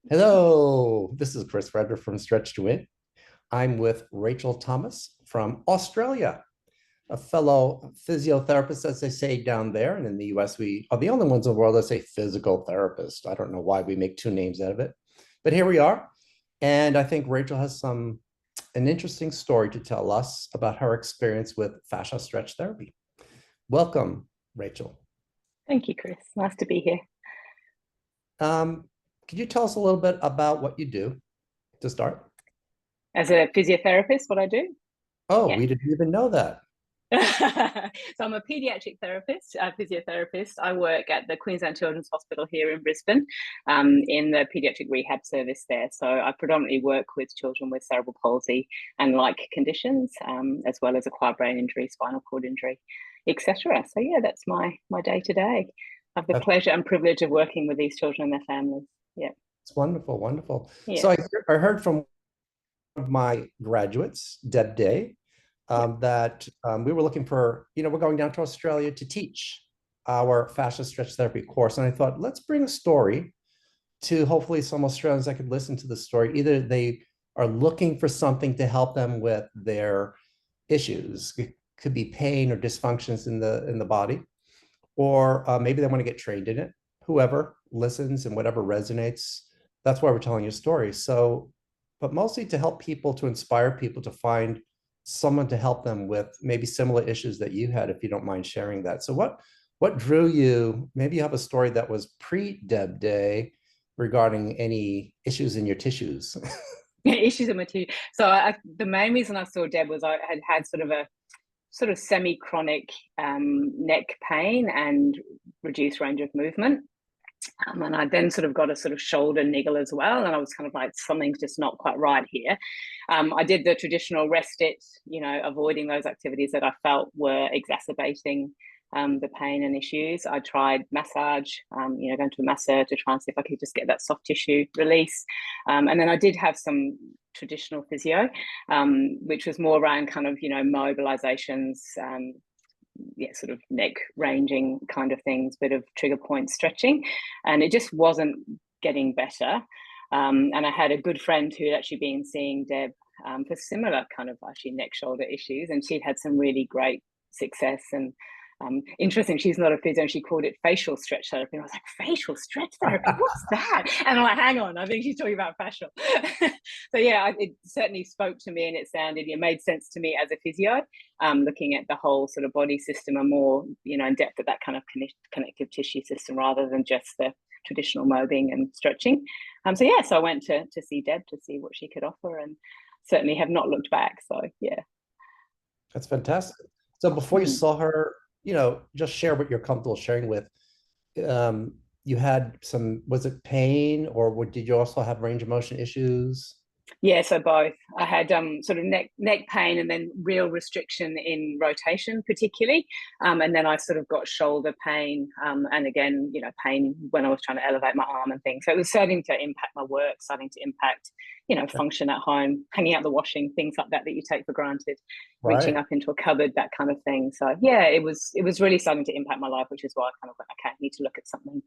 Hello, this is Chris Frederick from Stretch to Win. I'm with Rachel Thomas from Australia, a fellow physiotherapist, as they say down there. And in the US, we are the only ones in the world that say physical therapist. I don't know why we make two names out of it, but here we are. And I think Rachel has an interesting story to tell us about her experience with fascia stretch therapy. Welcome, Rachel. Thank you, Chris. Nice to be here. Um, could you tell us a little bit about what you do to start? As a physiotherapist, what I do? Oh, Yeah. we didn't even know that. So I'm a pediatric therapist, a physiotherapist. I work at the Queensland Children's Hospital here in Brisbane, in the pediatric rehab service there. So I predominantly work with children with cerebral palsy and like conditions, as well as acquired brain injury, spinal cord injury, etc. So yeah, that's my day to day. I have the That's, pleasure and privilege of working with these children and their families. Yeah, that's wonderful, wonderful. yeah, So I heard from my graduates, Deb Day, yeah. that we were looking for, we're going down to Australia to teach our fascia stretch therapy course. And I thought, let's bring a story to hopefully some Australians that could listen to the story. Either they are looking for something to help them with their issues. It could be pain or dysfunctions in the body, or maybe they want to get trained in it. Whoever listens and whatever resonates, that's why we're telling your story. So, but mostly to help people, to inspire people to find someone to help them with maybe similar issues that you had, if you don't mind sharing that. So what drew you? Maybe you have a story that was pre-Deb Day regarding any issues in your tissues. Issues in my tissue. So the main reason I saw Deb was I had sort of semi-chronic neck pain and reduced range of movement. And I then sort of got a sort of shoulder niggle as well. And I was kind of like, something's just not quite right here. I did the traditional rest it, avoiding those activities that I felt were exacerbating the pain and issues. I tried massage, going to a masseur to try and see if I could just get that soft tissue release. And then I did have some traditional physio, which was more around kind of, mobilizations, sort of neck ranging kind of things, bit of trigger point stretching, and it just wasn't getting better. And I had a good friend who had actually been seeing Deb for similar kind of actually neck shoulder issues, and she'd had some really great success. And interesting, she's not a physio, and she called it facial stretch therapy. And I was like, facial stretch therapy? What's that? And I'm like, hang on, I think she's talking about fascial. So yeah, it certainly spoke to me, and it made sense to me as a physio, looking at the whole sort of body system and more, in depth at that kind of connective tissue system rather than just the traditional mobbing and stretching. So I went to see Deb to see what she could offer, and certainly have not looked back. So yeah. That's fantastic. So before you saw her, just share what you're comfortable sharing with. You had was it pain, or did you also have range of motion issues? Yeah, so both. I had sort of neck pain, and then real restriction in rotation, particularly, and then I sort of got shoulder pain, and again, pain when I was trying to elevate my arm and things. So it was starting to impact my work, starting to impact, function at home, hanging out the washing, things like that you take for granted, reaching Right. up into a cupboard, that kind of thing. So yeah, it was really starting to impact my life, which is why I kind of went, okay, I need to look at something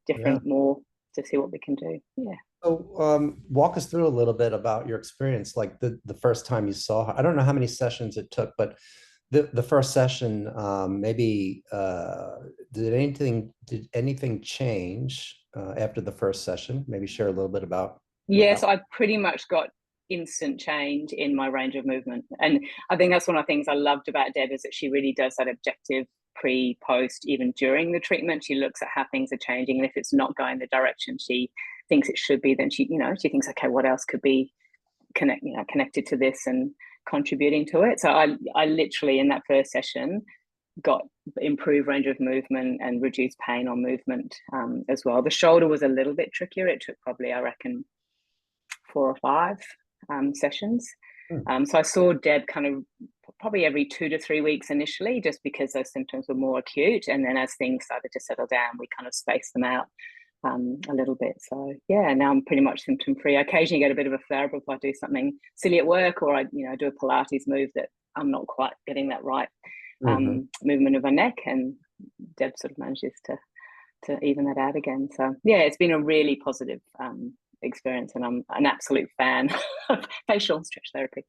Yeah. different more to see what we can do. Yeah. So walk us through a little bit about your experience, like the first time you saw her. I don't know how many sessions it took, but the first session, maybe did anything change after the first session? Maybe share a little bit about what Yes, happened. I pretty much got instant change in my range of movement. And I think that's one of the things I loved about Deb, is that she really does that objective pre, post, even during the treatment. She looks at how things are changing. And if it's not going the direction she thinks it should be, then she thinks, okay, what else could be connected to this and contributing to it. So I literally in that first session got improved range of movement and reduced pain on movement, as well. The shoulder was a little bit trickier. It took probably, I reckon, 4 or 5 sessions. Hmm. So I saw Deb kind of probably every 2 to 3 weeks initially, just because those symptoms were more acute. And then as things started to settle down, we kind of spaced them out a little bit. So yeah, now I'm pretty much symptom free. I occasionally get a bit of a flare up if I do something silly at work, or I do a Pilates move that I'm not quite getting that right Mhm. movement of my neck, and Deb sort of manages to even that out again. So yeah, it's been a really positive experience, and I'm an absolute fan of facial stretch therapy.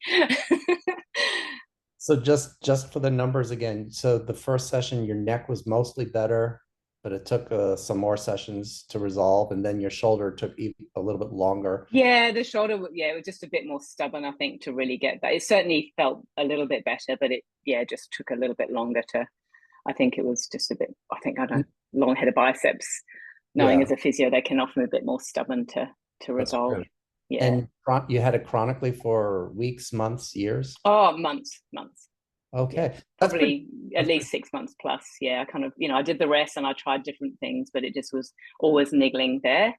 So just for the numbers again, so the first session, your neck was mostly better, but it took some more sessions to resolve, and then your shoulder took a little bit longer. Yeah, the shoulder, it was just a bit more stubborn, I think, to really get that. It certainly felt a little bit better, but it, just took a little bit longer to, I think it was just a bit, I think I don't know, long head of biceps. Knowing as a physio, they can often be a bit more stubborn to resolve. Yeah. And you had it chronically for weeks, months, years? Oh, months. Okay. Yeah, probably at least 6 months plus. Yeah, I kind of, I did the rest and I tried different things, but it just was always niggling there.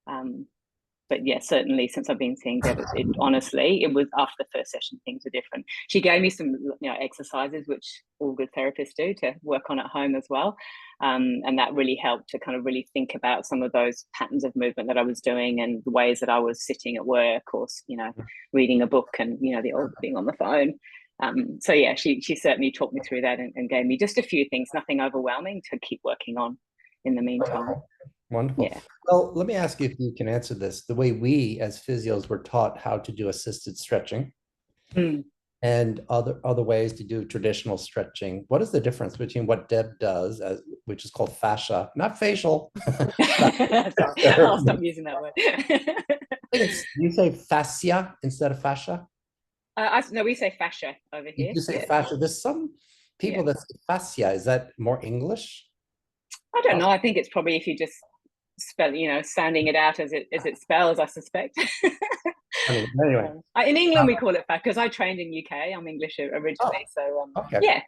But yeah, certainly since I've been seeing Deb, honestly, it was after the first session, things were different. She gave me some, exercises, which all good therapists do, to work on at home as well. And that really helped to kind of really think about some of those patterns of movement that I was doing and the ways that I was sitting at work or, reading a book and, the old thing on the phone. So yeah, she certainly talked me through that and gave me just a few things, nothing overwhelming, to keep working on in the meantime. Wonderful. Yeah. Well, let me ask you if you can answer this. The way we as physios were taught how to do assisted stretching and other ways to do traditional stretching, what is the difference between what Deb does, which is called fascia, not facial? I'll stop using that word. You say fascia instead of fascia? No, we say fascia over here. You say fascia. There's some people that say fascia. Is that more English? I don't know. I think it's probably if you just spell, sounding it out as it spells, I suspect. Anyway, in England we call it fascia because I trained in UK. I'm English originally, so okay.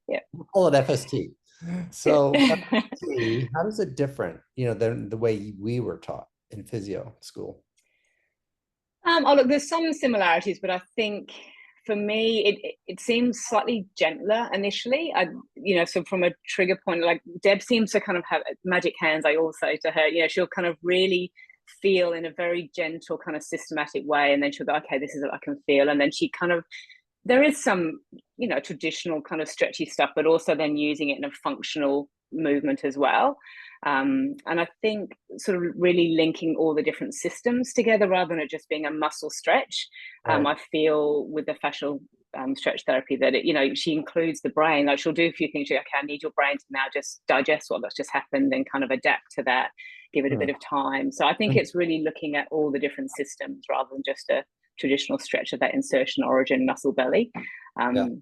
We'll call it FST. So FST, how is it different, than the way we were taught in physio school? Look, there's some similarities, but I think for me, it seems slightly gentler initially. So from a trigger point, like Deb seems to kind of have magic hands. I always say to her, she'll kind of really feel in a very gentle, kind of systematic way, and then she'll go, okay, this is what I can feel, and then she kind of, there is some, traditional kind of stretchy stuff, but also then using it in a functional movement as well. And I think sort of really linking all the different systems together rather than it just being a muscle stretch. Right. I feel with the fascial stretch therapy that she includes the brain. Like she'll do a few things. She'll, okay, I need your brain to now just digest what that's just happened and kind of adapt to that. Give it a bit of time. So I think it's really looking at all the different systems rather than just a traditional stretch of that insertion origin muscle belly. And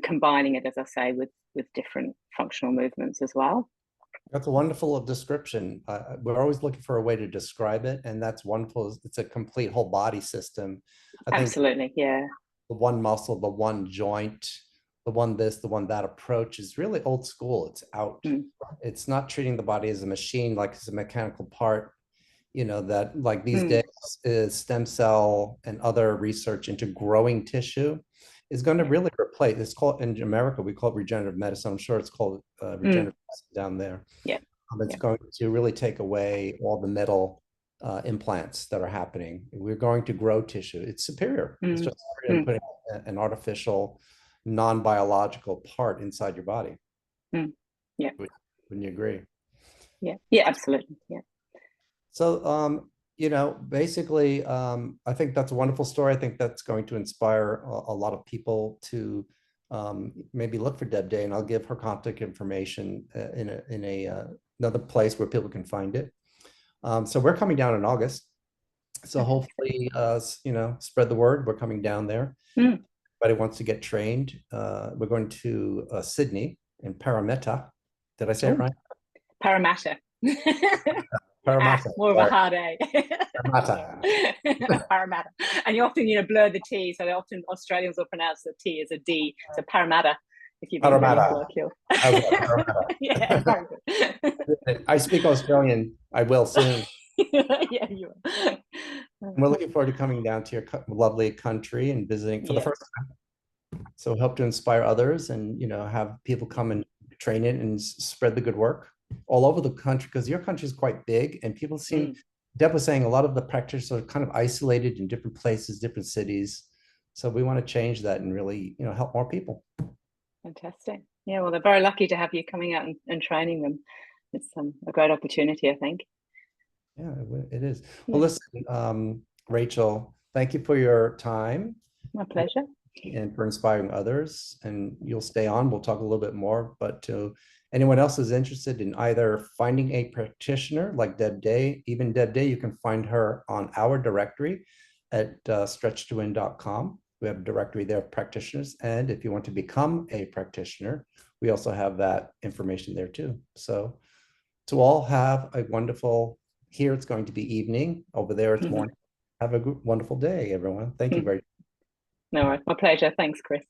combining it, as I say, with different functional movements as well. That's a wonderful description. We're always looking for a way to describe it, and that's wonderful. It's a complete whole body system. Absolutely, yeah. The one muscle, the one joint, the one this, the one that approach is really old school. It's out. It's not treating the body as a machine, like it's a mechanical part. That like these days is stem cell and other research into growing tissue is going to really replace. It's called, in America, we call it regenerative medicine. I'm sure it's called regenerative medicine down there. Yeah. It's going to really take away all the metal implants that are happening. We're going to grow tissue. It's superior. It's just superior than putting an artificial, non-biological part inside your body. Yeah. Wouldn't you agree? Yeah, absolutely. Yeah. So, basically, I think that's a wonderful story. I think that's going to inspire a lot of people to maybe look for Deb Day, and I'll give her contact information in another place where people can find it. So we're coming down in August. So hopefully, spread the word. We're coming down there. Everybody wants to get trained. We're going to Sydney in Parramatta. Did I say it right? Parramatta. Parramatta. More of a hard A. Parramatta. Parramatta. And you often, blur the T. So often Australians will pronounce the T as a D. So Parramatta. If you've been very colloquial. Yeah, very good. I speak Australian. I will soon. Yeah, you will. We're looking forward to coming down to your lovely country and visiting for the first time. So hope to inspire others and, have people come and train it and spread the good work all over the country, because your country is quite big and people seem, Deb was saying, a lot of the practitioners are kind of isolated in different places, different cities. So we want to change that and really, help more people. Fantastic. Yeah, well, they're very lucky to have you coming out and training them. It's a great opportunity, I think. Yeah, it is. Well, Yeah, listen, Rachel, thank you for your time my pleasure. and for inspiring others. And you'll stay on. We'll talk a little bit more. But to anyone else who's interested in either finding a practitioner like Deb Day, even Deb Day, you can find her on our directory at stretch2win.com. We have a directory there of practitioners. And if you want to become a practitioner, we also have that information there too. So to all, have a wonderful, here it's going to be evening, over there it's morning. Have a wonderful day, everyone. Thank you very No worries. My pleasure. Thanks, Chris.